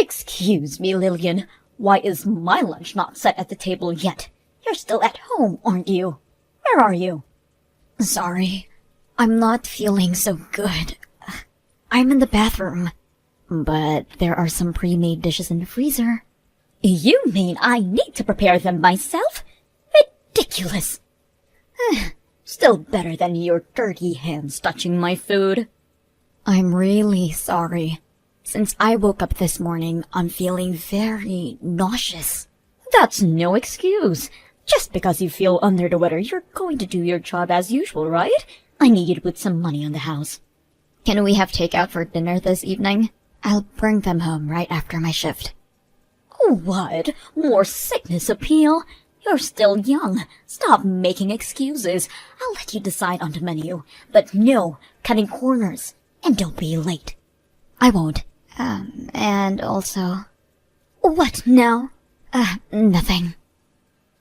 Excuse me, Lillian. Why is my lunch not set at the table yet? You're still at home, aren't you? Where are you? Sorry, I'm not feeling so good. I'm in the bathroom, but there are some pre-made dishes in the freezer. You mean I need to prepare them myself? Ridiculous. Still better than your dirty hands touching my food. I'm really sorry. Since I woke up this morning, I'm feeling very nauseous. That's no excuse. Just because you feel under the weather, you're going to do your job as usual, right? I need you to put some money on the house. Can we have takeout for dinner this evening? I'll bring them home right after my shift. What? More sickness appeal? You're still young. Stop making excuses. I'll let you decide on the menu. But no cutting corners. And don't be late. I won't. And also... What now? Nothing.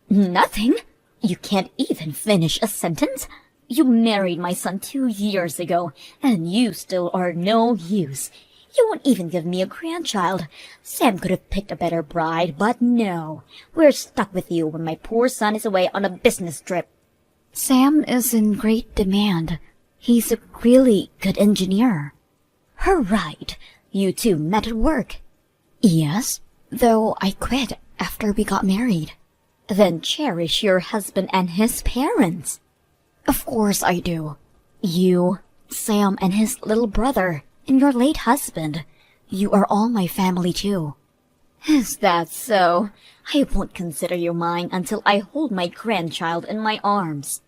Nothing? You can't even finish a sentence? You married my son 2 years ago, and you still are no use. You won't even give me a grandchild. Sam could have picked a better bride, but no. We're stuck with you when my poor son is away on a business trip. Sam is in great demand. He's a really good engineer. Right. You two met at work. Yes, though I quit after we got married. Then cherish your husband and his parents. Of course I do. You, Sam and his little brother, and your late husband. You are all my family too. Is that so? I won't consider you mine until I hold my grandchild in my arms.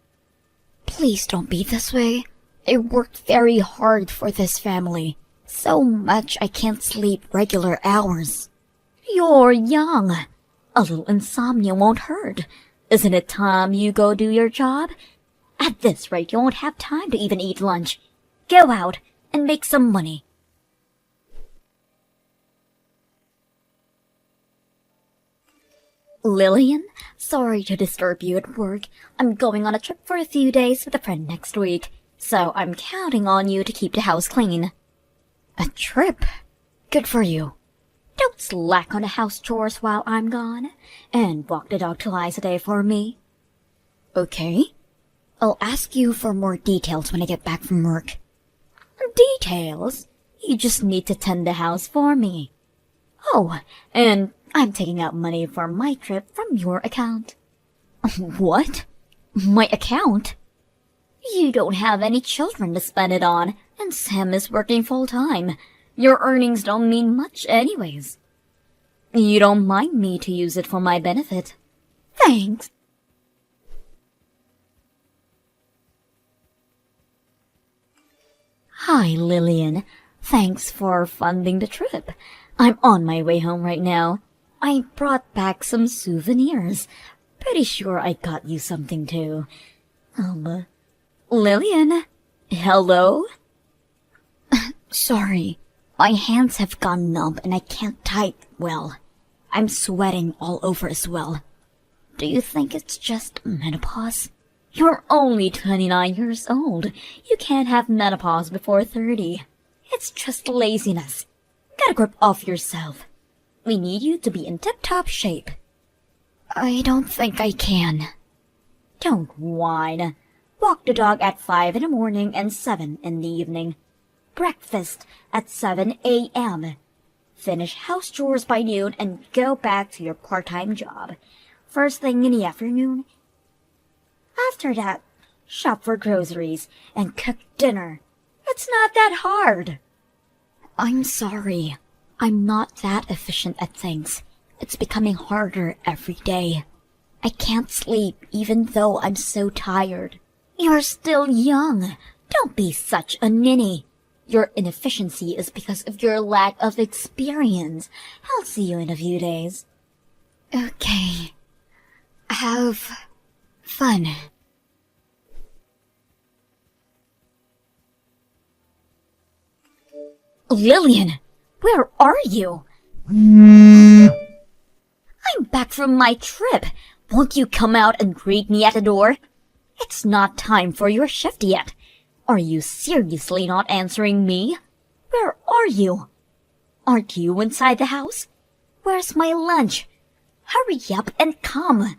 Please don't be this way. I worked very hard for this family. So much I can't sleep regular hours. You're young. A little insomnia won't hurt. Isn't it time you go do your job? At this rate, you won't have time to even eat lunch. Go out and make some money. Lillian, sorry to disturb you at work. I'm going on a trip for a few days with a friend next week, so I'm counting on you to keep the house clean. A trip? Good for you. Don't slack on the house chores while I'm gone, and walk the dog twice a day for me. Okay. I'll ask you for more details when I get back from work. Details? You just need to tend the house for me. Oh, and I'm taking out money for my trip from your account. What? My account? You don't have any children to spend it on, and Sam is working full-time. Your earnings don't mean much anyways. You don't mind me to use it for my benefit. Thanks. Hi, Lillian. Thanks for funding the trip. I'm on my way home right now. I brought back some souvenirs. Pretty sure I got you something too. Lillian? Hello? Sorry. My hands have gone numb and I can't type well. I'm sweating all over as well. Do you think it's just menopause? You're only 29 years old. You can't have menopause before 30. It's just laziness. Get a grip of yourself. We need you to be in tip-top shape. I don't think I can. Don't whine. Walk the dog at 5 in the morning and 7 in the evening. Breakfast at 7 a.m. Finish house chores by noon and go back to your part-time job. First thing in the afternoon. After that, shop for groceries and cook dinner. It's not that hard. I'm sorry. I'm not that efficient at things. It's becoming harder every day. I can't sleep even though I'm so tired. You're still young. Don't be such a ninny. Your inefficiency is because of your lack of experience. I'll see you in a few days. Okay. Have fun. Lillian, where are you? I'm back from my trip. Won't you come out and greet me at the door? It's not time for your shift yet. Are you seriously not answering me? Where are you? Aren't you inside the house? Where's my lunch? Hurry up and come.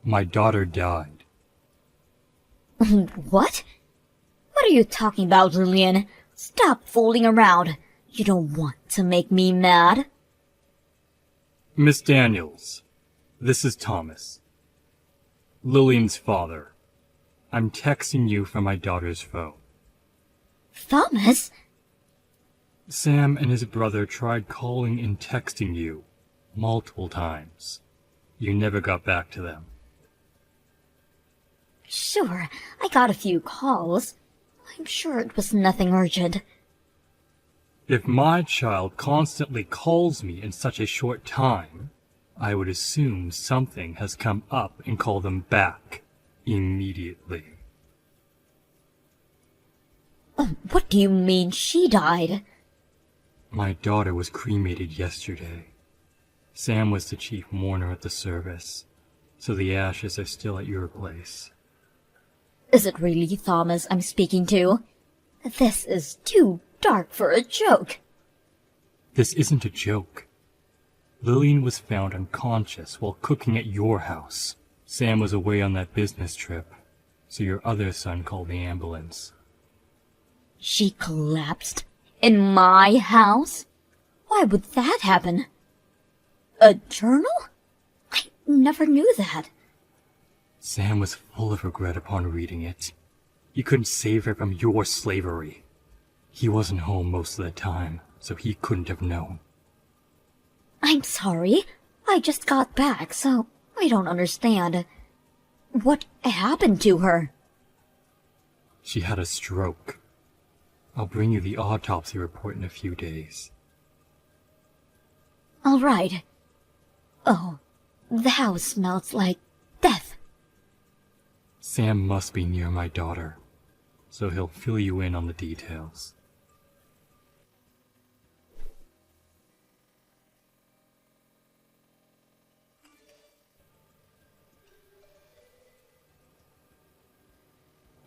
My daughter died. What? What are you talking about, Lillian? Stop fooling around. You don't want to make me mad. Miss Daniels, this is Thomas. Lillian's father. I'm texting you from my daughter's phone. Thomas? Sam and his brother tried calling and texting you multiple times. You never got back to them. Sure, I got a few calls. I'm sure it was nothing urgent. If my child constantly calls me in such a short time, I would assume something has come up and call them back immediately. What do you mean she died? My daughter was cremated yesterday. Sam was the chief mourner at the service, so the ashes are still at your place. Is it really Thomas I'm speaking to? This is too dark for a joke. This isn't a joke. Lillian was found unconscious while cooking at your house. Sam was away on that business trip, so your other son called the ambulance. She collapsed? In my house? Why would that happen? A journal? I never knew that. Sam was full of regret upon reading it. He couldn't save her from your slavery. He wasn't home most of the time, so he couldn't have known. I'm sorry. I just got back, so I don't understand. What happened to her? She had a stroke. I'll bring you the autopsy report in a few days. All right. Oh, the house smells like death. Sam must be near my daughter, so he'll fill you in on the details.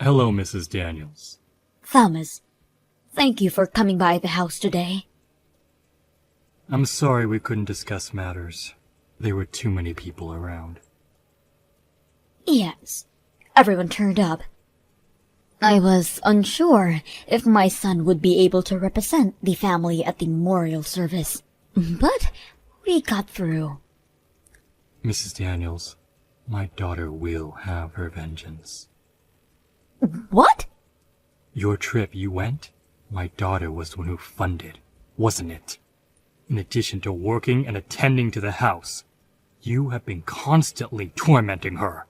Hello, Mrs. Daniels. Thomas, thank you for coming by the house today. I'm sorry we couldn't discuss matters. There were too many people around. Yes, everyone turned up. I was unsure if my son would be able to represent the family at the memorial service, but we got through. Mrs. Daniels, my daughter will have her vengeance. What? Your trip you went, my daughter was the one who funded, wasn't it? In addition to working and attending to the house, you have been constantly tormenting her.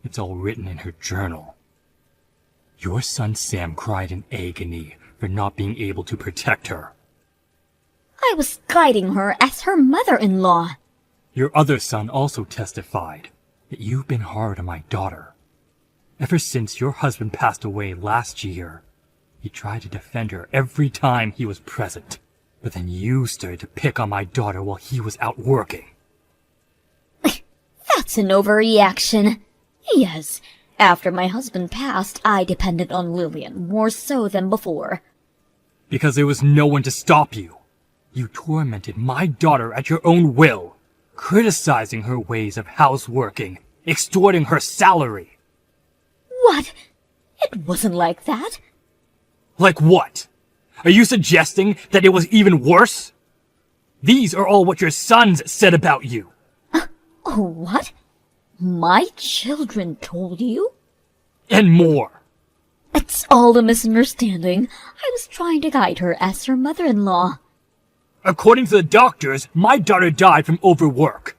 It's all written in her journal. Your son Sam cried in agony for not being able to protect her. I was guiding her as her mother-in-law. Your other son also testified that you've been hard on my daughter. Ever since your husband passed away last year, he tried to defend her every time he was present. But then you started to pick on my daughter while he was out working. That's an overreaction. Yes, after my husband passed, I depended on Lillian more so than before. Because there was no one to stop you. You tormented my daughter at your own will, criticizing her ways of houseworking, extorting her salary. What? It wasn't like that. Like what? Are you suggesting that it was even worse? These are all what your sons said about you. Oh, what? My children told you? And more. It's all a misunderstanding. I was trying to guide her as her mother-in-law. According to the doctors, my daughter died from overwork.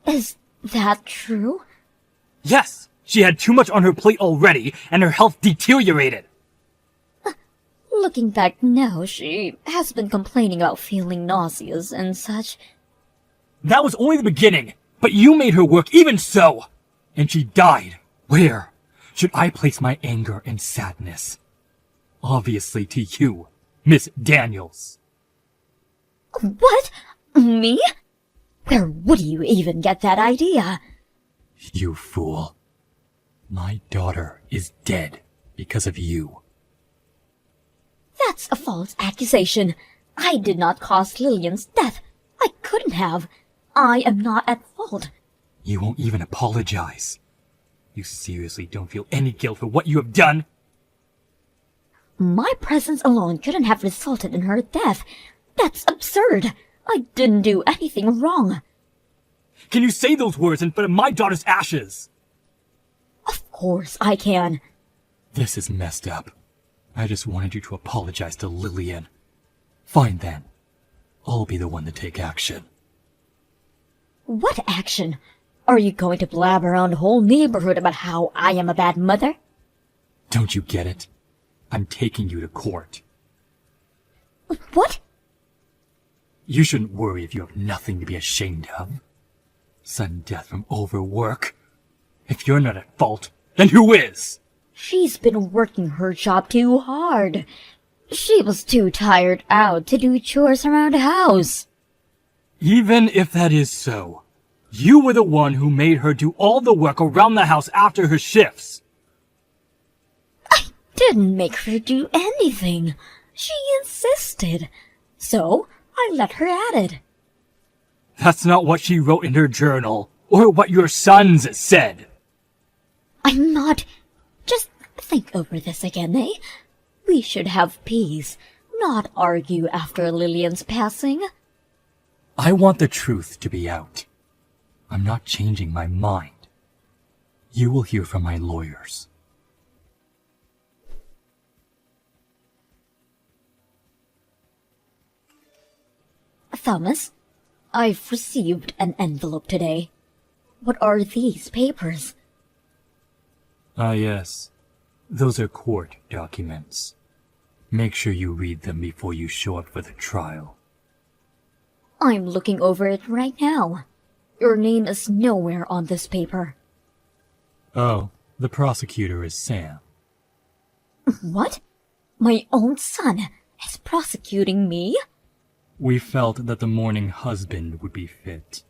Is that true? Yes, she had too much on her plate already, and her health deteriorated. Looking back now, she has been complaining about feeling nauseous and such. That was only the beginning, but you made her work even so. And she died. Where should I place my anger and sadness? Obviously to you, Miss Daniels. What? Me? Where would you even get that idea? You fool. My daughter is dead because of you. That's a false accusation. I did not cause Lillian's death. I couldn't have. I am not at fault. You won't even apologize. You seriously don't feel any guilt for what you have done? My presence alone couldn't have resulted in her death. That's absurd. I didn't do anything wrong. Can you say those words in front of my daughter's ashes? Of course I can. This is messed up. I just wanted you to apologize to Lillian. Fine then. I'll be the one to take action. What action? Are you going to blab around the whole neighborhood about how I am a bad mother? Don't you get it? I'm taking you to court. What? You shouldn't worry if you have nothing to be ashamed of. Sudden death from overwork. If you're not at fault, then who is? She's been working her job too hard. She was too tired out to do chores around the house. Even if that is so, you were the one who made her do all the work around the house after her shifts. I didn't make her do anything. She insisted. So I let her at it. That's not what she wrote in her journal, or what your sons said. I'm not. Just think over this again, eh? We should have peace, not argue after Lillian's passing. I want the truth to be out. I'm not changing my mind. You will hear from my lawyers. Thomas, I've received an envelope today. What are these papers? Ah, yes. Those are court documents. Make sure you read them before you show up for the trial. I'm looking over it right now. Your name is nowhere on this paper. Oh, the prosecutor is Sam. What? My own son is prosecuting me? We felt that the mourning husband would be fit,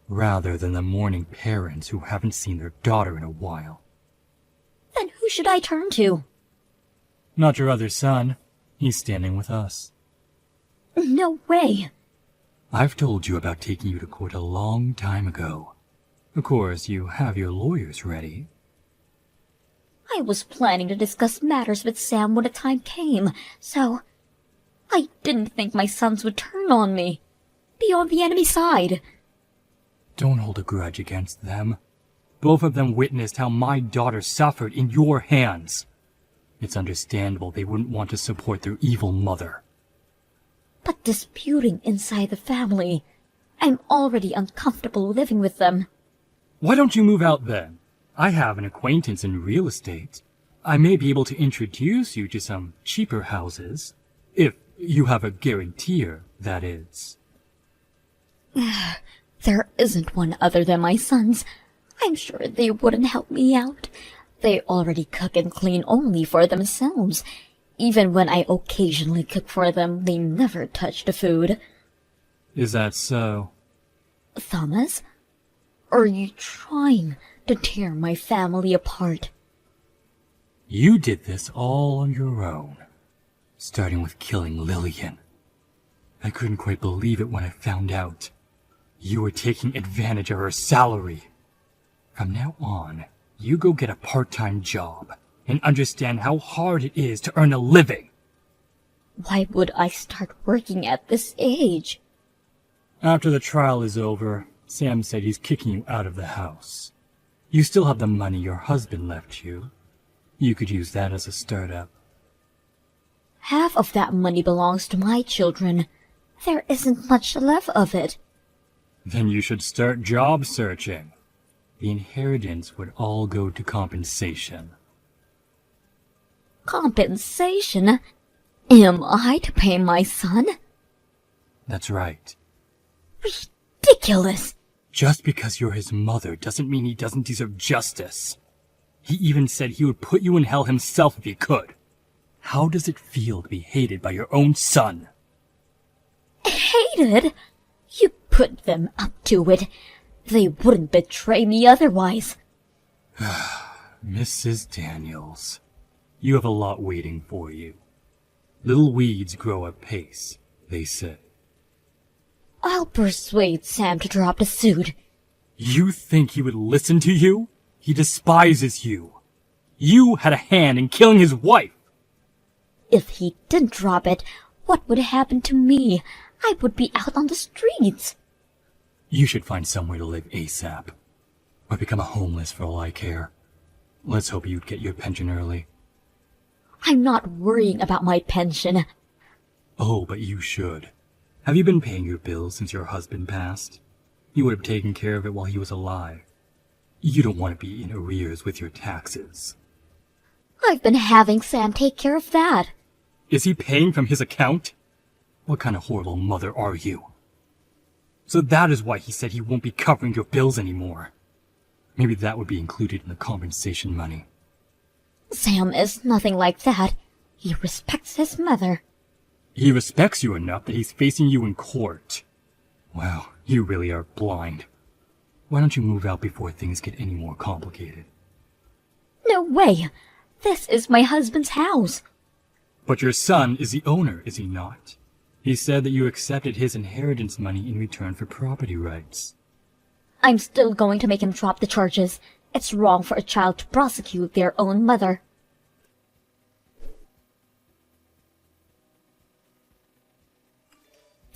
rather than the mourning parents who haven't seen their daughter in a while. Then who should I turn to? Not your other son. He's standing with us. No way. I've told you about taking you to court a long time ago. Of course, you have your lawyers ready. I was planning to discuss matters with Sam when the time came, so I didn't think my sons would turn on me. Be on the enemy side. Don't hold a grudge against them. Both of them witnessed how my daughter suffered in your hands. It's understandable they wouldn't want to support their evil mother. But disputing inside the family, I'm already uncomfortable living with them. Why don't you move out then? I have an acquaintance in real estate. I may be able to introduce you to some cheaper houses. If you have a guarantor, that is. There isn't one other than my sons. I'm sure they wouldn't help me out. They already cook and clean only for themselves. Even when I occasionally cook for them, they never touch the food. Is that so? Thomas, are you trying to tear my family apart? You did this all on your own, starting with killing Lillian. I couldn't quite believe it when I found out. You were taking advantage of her salary. From now on, you go get a part-time job and understand how hard it is to earn a living. Why would I start working at this age? After the trial is over, Sam said he's kicking you out of the house. You still have the money your husband left you. You could use that as a startup. Half of that money belongs to my children. There isn't much left of it. Then you should start job searching. The inheritance would all go to compensation. Compensation? Am I to pay my son? That's right. Ridiculous! Just because you're his mother doesn't mean he doesn't deserve justice. He even said he would put you in hell himself if he could. How does it feel to be hated by your own son? Hated? You put them up to it. They wouldn't betray me otherwise. Mrs. Daniels, you have a lot waiting for you. Little weeds grow apace, they say. I'll persuade Sam to drop the suit. You think he would listen to you? He despises you. You had a hand in killing his wife. If he didn't drop it, what would happen to me? I would be out on the streets. You should find somewhere to live ASAP. Or become a homeless for all I care. Let's hope you'd get your pension early. I'm not worrying about my pension. Oh, but you should. Have you been paying your bills since your husband passed? You would have taken care of it while he was alive. You don't want to be in arrears with your taxes. I've been having Sam take care of that. Is he paying from his account? What kind of horrible mother are you? So that is why he said he won't be covering your bills anymore. Maybe that would be included in the compensation money. Sam is nothing like that. He respects his mother. He respects you enough that he's facing you in court. Wow, you really are blind. Why don't you move out before things get any more complicated? No way. This is my husband's house. But your son is the owner, is he not? He said that you accepted his inheritance money in return for property rights. I'm still going to make him drop the charges. It's wrong for a child to prosecute their own mother.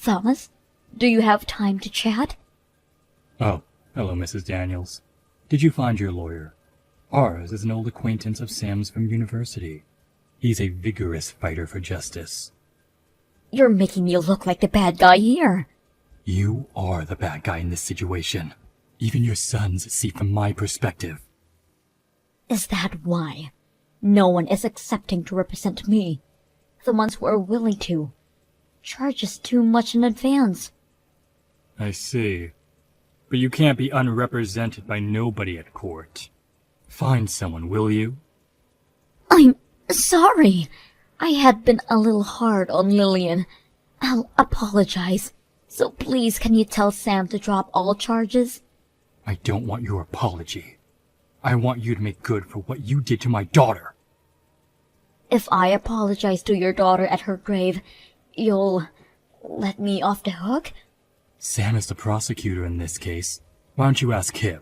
Thomas, do you have time to chat? Oh, hello, Mrs. Daniels. Did you find your lawyer? Ours is an old acquaintance of Sam's from university. He's a vigorous fighter for justice. You're making me look like the bad guy here. You are the bad guy in this situation. Even your sons see from my perspective. Is that why? No one is accepting to represent me. The ones who are willing to. Charges too much in advance. I see. But you can't be unrepresented by nobody at court. Find someone, will you? I'm sorry. I had been a little hard on Lillian. I'll apologize. So please can you tell Sam to drop all charges? I don't want your apology. I want you to make good for what you did to my daughter. If I apologize to your daughter at her grave, you'll let me off the hook? Sam is the prosecutor in this case. Why don't you ask him?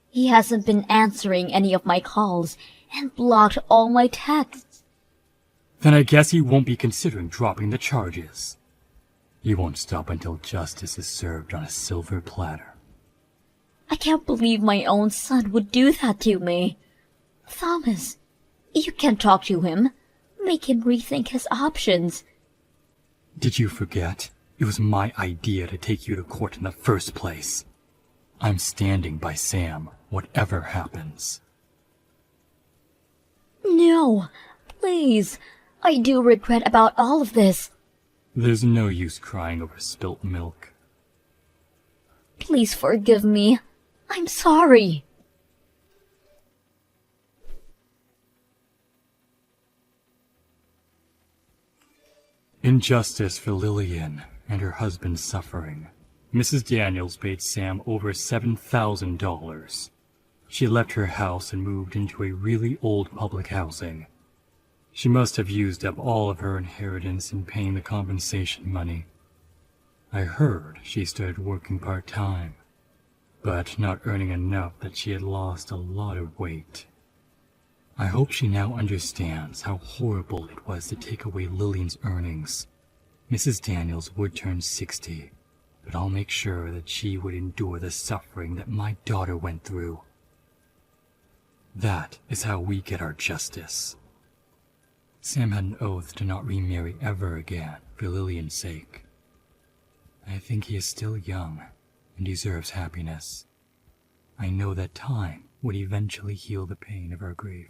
He hasn't been answering any of my calls and blocked all my texts. Then I guess he won't be considering dropping the charges. He won't stop until justice is served on a silver platter. I can't believe my own son would do that to me. Thomas, you can talk to him. Make him rethink his options. Did you forget? It was my idea to take you to court in the first place. I'm standing by Sam, whatever happens. No, please. I do regret about all of this. There's no use crying over spilt milk. Please forgive me. I'm sorry. In justice for Lillian and her husband's suffering, Mrs. Daniels paid Sam over $7,000. She left her house and moved into a really old public housing. She must have used up all of her inheritance in paying the compensation money. I heard she started working part-time, but not earning enough that she had lost a lot of weight. I hope she now understands how horrible it was to take away Lillian's earnings. Mrs. Daniels would turn 60, but I'll make sure that she would endure the suffering that my daughter went through. That is how we get our justice. Sam had an oath to not remarry ever again for Lillian's sake. I think he is still young and deserves happiness. I know that time would eventually heal the pain of our grief.